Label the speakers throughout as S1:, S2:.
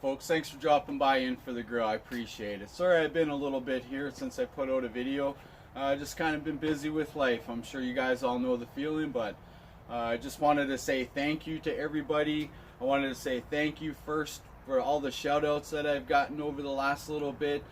S1: folks, thanks for dropping by in for the grill. I appreciate it. Sorry I've been a little bit here since I put out a video. Just kind of been busy with life. I'm sure you guys all know the feeling, but I just wanted to say thank you to everybody. I wanted to say thank you first for all the shout outs that I've gotten over the last little bit.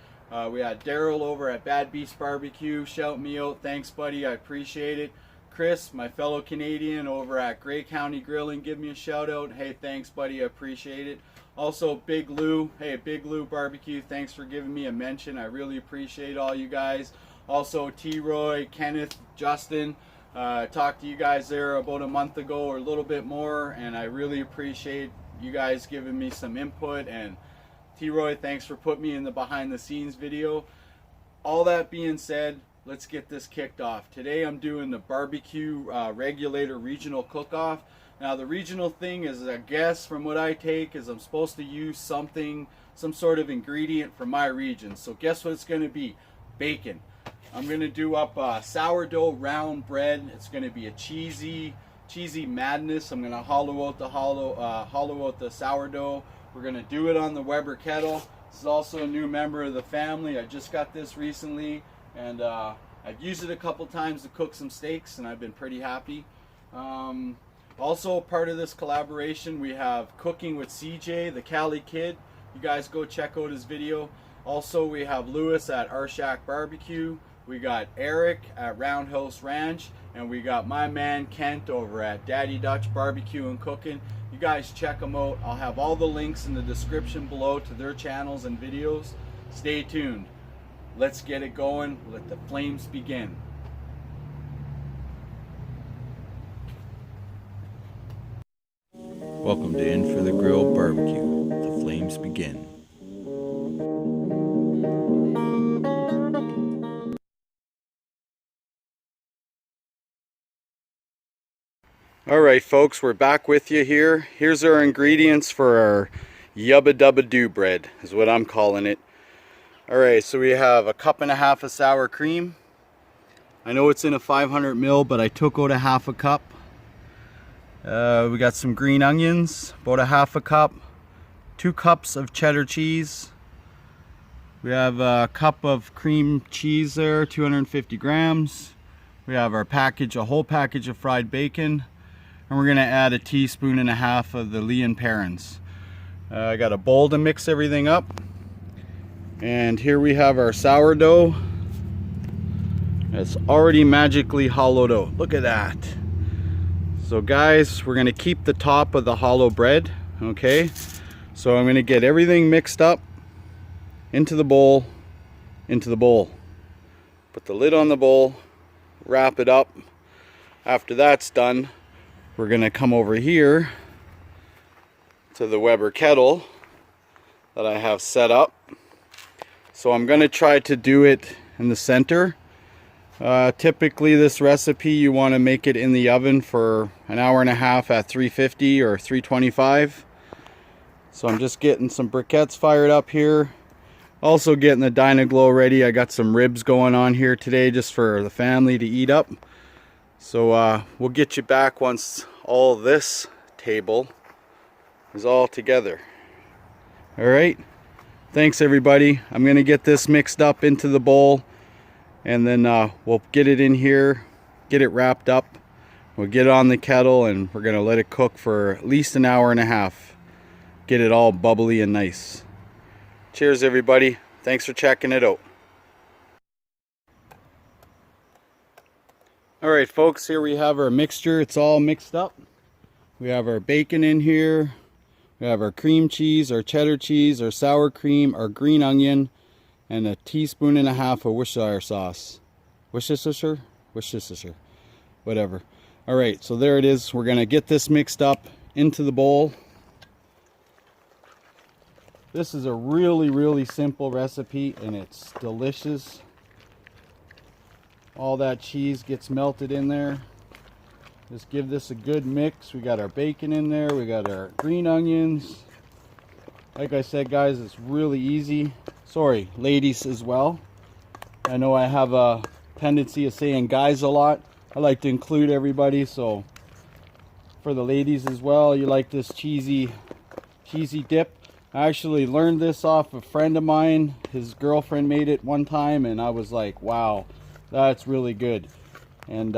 S1: We had Daryl over at Beast BBQ shout me out. Thanks, buddy. I appreciate it. Kris, my fellow Canadian over at Grey County Grillin, give me a shout out. Hey, thanks, buddy. I appreciate it. Also, Big Lew. Hey, Big Lew BBQ. Thanks for giving me a mention. I really appreciate all you guys. Also, T-Roy, Kenneth, Justin. Talked to you guys there about a month ago or a little bit more, and I really appreciate you guys giving me some input. And T-Roy, thanks for putting me in the behind the scenes video. All that being said, let's get this kicked off. Today I'm doing the barbecue regulator regional cook-off. Now the regional thing is, I guess from what I take, is I'm supposed to use some sort of ingredient from my region. So guess what it's going to be? Bacon. I'm going to do up sourdough round bread. It's going to be a cheesy madness. I'm going to hollow out the sourdough. We're going to do it on the Weber kettle. This is also a new member of the family. I just got this recently, and I've used it a couple times to cook some steaks, and I've been pretty happy. Also part of this collaboration, we have Cooking with CJ, the Cali Kid. You guys go check out his video. Also, we have Lewis at R Shack BBQ. We got Eric at Roundhouse Ranch, and we got my man Kent over at Daddy Dutch BBQ and Cooking. You guys check them out. I'll have all the links in the description below to their channels and videos. Stay tuned. Let's get it going. Let the flames begin.
S2: Welcome to In for the Grill Barbecue. The flames begin.
S1: Alright folks, we're back with you here. Here's our ingredients for our Yubba Dubba Doo bread, is what I'm calling it. Alright, so we have a 1.5 cups of sour cream. I know it's in a 500 ml, but I took out a 1/2 cup. We got some green onions, about a 1/2 cup. 2 cups of cheddar cheese. We have a cup of cream cheese there, 250 grams. We have our package, a whole package of fried bacon. And we're gonna add a 1.5 teaspoons of the Leon parents. I got a bowl to mix everything up. And here we have our sourdough. It's already magically hollowed out. Look at that. So guys, we're gonna keep the top of the hollow bread, okay? So I'm gonna get everything mixed up into the bowl, Put the lid on the bowl, wrap it up. After that's done, we're gonna come over here to the Weber kettle that I have set up. So I'm gonna try to do it in the center. Typically this recipe, you want to make it in the oven for 1.5 hours at 350 or 325. So I'm just getting some briquettes fired up here. Also getting the Dynaglow ready. I got some ribs going on here today just for the family to eat up. So we'll get you back once all this table is all together. Alright, thanks everybody. I'm going to get this mixed up into the bowl, and then we'll get it in here, get it wrapped up. We'll get it on the kettle, and we're going to let it cook for at least 1.5 hours. Get it all bubbly and nice. Cheers everybody. Thanks for checking it out. Alright folks, here we have our mixture. It's all mixed up. We have our bacon in here. We have our cream cheese, our cheddar cheese, our sour cream, our green onion, and 1.5 teaspoons of Worcestershire sauce. Worcestershire? Whatever. Alright, so there it is. We're going to get this mixed up into the bowl. This is a really simple recipe, and it's delicious. All that cheese gets melted in there. Just give this a good mix. We got our bacon in there. We got our green onions. Like I said, guys, it's really easy. Sorry, ladies as well. I know I have a tendency of saying guys a lot. I like to include everybody, so for the ladies as well, you like this cheesy dip. I actually learned this off a friend of mine. His girlfriend made it one time and I was like, wow, that's really good. And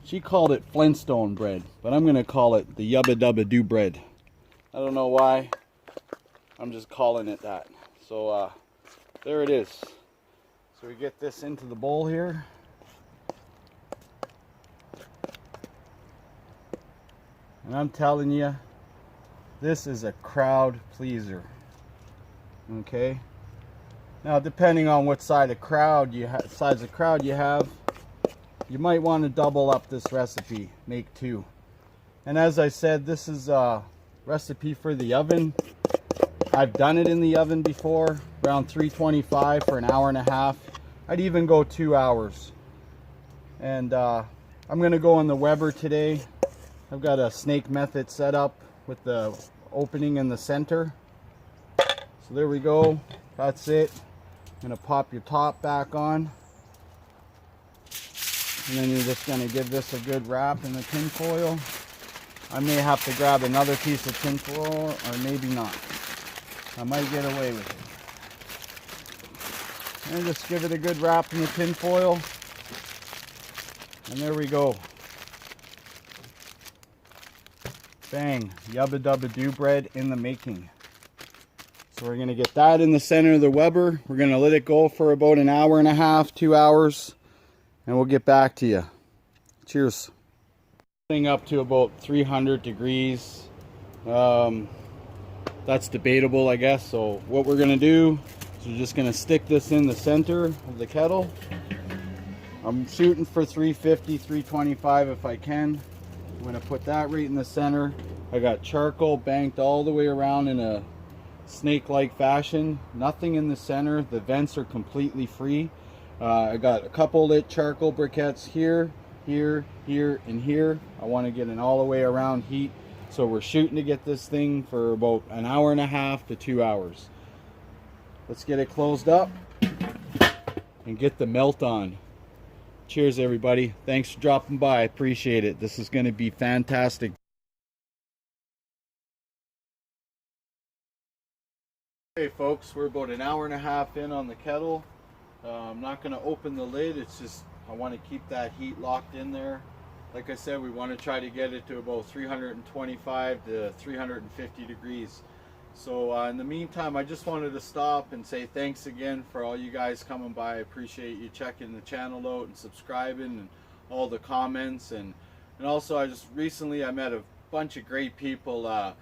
S1: she called it Flintstone bread, but I'm gonna call it the Yubba Dubba Doo bread. I don't know why, I'm just calling it that. So there it is. So we get this into the bowl here. And I'm telling you, this is a crowd pleaser. Okay. Now, depending on what size of crowd you have, you might want to double up this recipe. Make 2. And as I said, this is a recipe for the oven. I've done it in the oven before, around 325 for an hour and a half. I'd even go 2 hours. And I'm going to go in the Weber today. I've got a snake method set up with the opening in the center. So there we go. That's it. I'm going to pop your top back on. And then you're just going to give this a good wrap in the tin foil. I may have to grab another piece of tin foil or maybe not. I might get away with it. And just give it a good wrap in the tin foil. And there we go. Bang, Yubba Dubba Doo bread in the making. So we're going to get that in the center of the Weber. We're going to let it go for about an hour and a half, 2 hours, and we'll get back to you. Cheers. Up to about 300 degrees. That's debatable, I guess. So what we're going to do is we're just going to stick this in the center of the kettle. I'm shooting for 350, 325 if I can. I'm going to put that right in the center. I got charcoal banked all the way around in a snake-like fashion. Nothing in the center. The vents are completely free. I got a couple lit charcoal briquettes here, here, here, and here. I want to get an all the way around heat. So we're shooting to get this thing for about an hour and a half to 2 hours. Let's get it closed up and get the melt on. Cheers, everybody. Thanks for dropping by. I appreciate it. This is going to be fantastic. Hey, folks, we're about an hour and a half in on the kettle. I'm not going to open the lid. It's just I want to keep that heat locked in there. Like I said, we want to try to get it to about 325 to 350 degrees. So in the meantime, I just wanted to stop and say thanks again for all you guys coming by. I appreciate you checking the channel out and subscribing and all the comments. And also, I just recently I met a bunch of great people.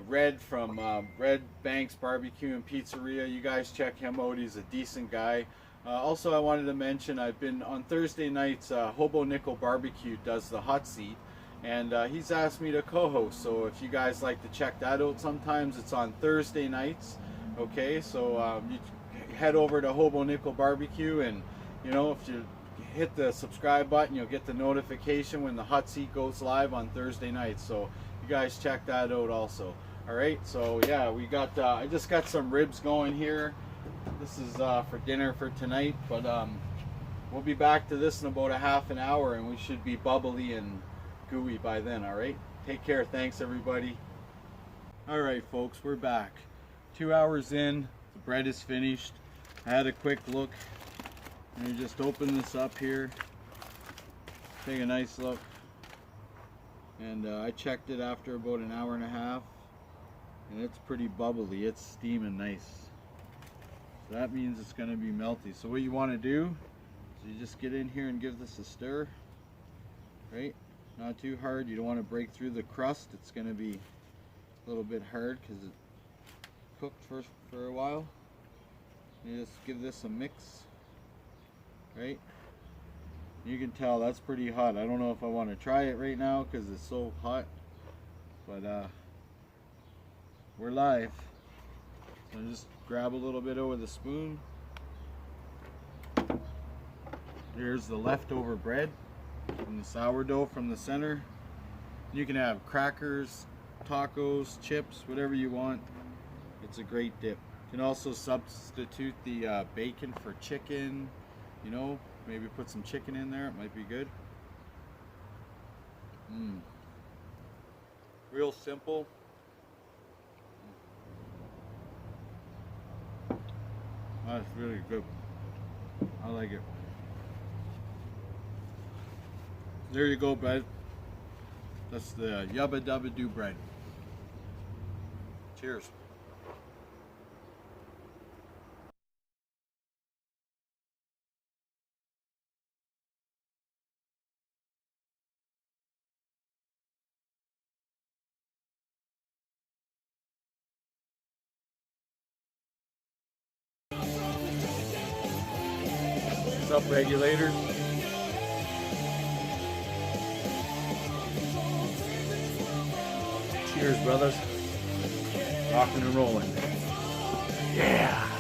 S1: Red from Red Banks Barbecue and Pizzeria. You guys check him out. He's a decent guy. Also, I wanted to mention I've been on Thursday nights. Hobo Nichol BBQ does the hot seat. And he's asked me to co-host, so if you guys like to check that out sometimes, it's on Thursday nights. Okay, so you head over to Hobo Nichol BBQ, and you know, if you hit the subscribe button, you'll get the notification when the hot seat goes live on Thursday nights. So you guys check that out also. All right, so yeah, we got I just got some ribs going here. This is for dinner for tonight, but we'll be back to this in about a half an hour, and we should be bubbly and gooey by then. All right, take care. Thanks, everybody. All right, folks, we're back 2 hours in. The bread is finished. I had a quick look, and you just open this up here, take a nice look, and I checked it after about an hour and a half, and it's pretty bubbly. It's steaming nice, so that means it's going to be melty. So what you want to do is you just get in here and give this a stir, right? Not too hard. You don't want to break through the crust. It's going to be a little bit hard because it cooked for a while. You just give this a mix, right? You can tell that's pretty hot. I don't know if I want to try it right now because it's so hot, but we're live. So just grab a little bit over the spoon. Here's the leftover bread and the sourdough from the center. You can have crackers, tacos, chips, whatever you want. It's a great dip. You can also substitute the bacon for chicken. You know, maybe put some chicken in there. It might be good. Real simple.
S3: That's really good. I like it. There you go, bread. That's the Yubba Dubba Doo bread. Cheers. What's up, regulators? Cheers, brothers. Rocking and rolling. Yeah.